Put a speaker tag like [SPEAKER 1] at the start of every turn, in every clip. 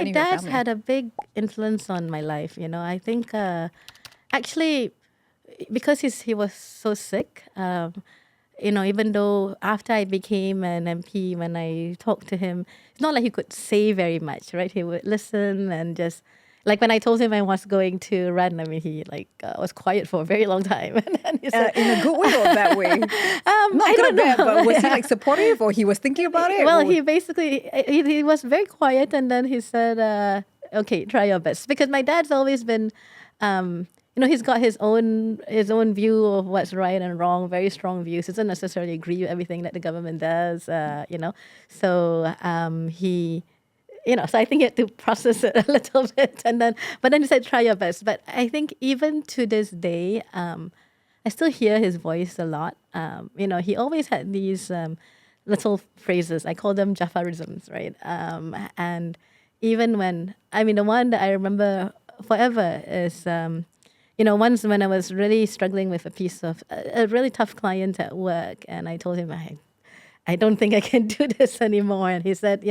[SPEAKER 1] defending your
[SPEAKER 2] dad's
[SPEAKER 1] family.
[SPEAKER 2] had a big influence on my life. I think actually because he was so sick. Even though after I became an MP, when I talked to him, it's not like he could say very much, right? He would listen and just like when I told him I was going to run, I mean, he was quiet for a very long time. And then he said,
[SPEAKER 1] In a good way or a bad way? Not
[SPEAKER 2] I
[SPEAKER 1] good or
[SPEAKER 2] don't
[SPEAKER 1] bad,
[SPEAKER 2] know.
[SPEAKER 1] but was he like supportive or he was thinking about it?
[SPEAKER 2] Well,
[SPEAKER 1] Or-
[SPEAKER 2] he basically he was very quiet, and then he said, "Okay, try your best." Because my dad's always been, he's got his own view of what's right and wrong, very strong views. He doesn't necessarily agree with everything that the government does, So he. So I think he had to process it a little bit, but then he said, "Try your best." But I think even to this day, I still hear his voice a lot. He always had these little phrases. I call them Jaafarisms, right? And even the one that I remember forever is, once when I was really struggling with a piece of a really tough client at work, and I told him I don't think I can do this anymore, and he said,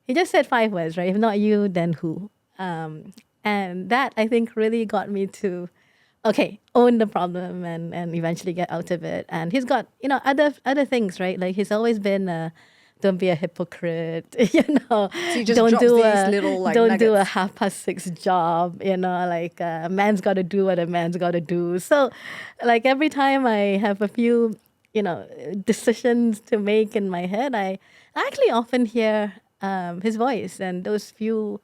[SPEAKER 2] he just said 5 words, right? If not you, then who? And that I think really got me to, okay, own the problem and eventually get out of it. And he's got, other things, right? Like he's always been, don't be a hypocrite,
[SPEAKER 1] So he just
[SPEAKER 2] don't
[SPEAKER 1] drops
[SPEAKER 2] do
[SPEAKER 1] these little like
[SPEAKER 2] don't do a
[SPEAKER 1] nuggets.
[SPEAKER 2] 6:30 job, like a man's got to do what a man's got to do. So, like every time I have a few, decisions to make in my head, I actually often hear his voice and those few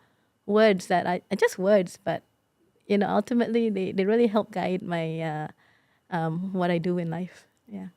[SPEAKER 2] words that are just words, but ultimately they really help guide my what I do in life. Yeah.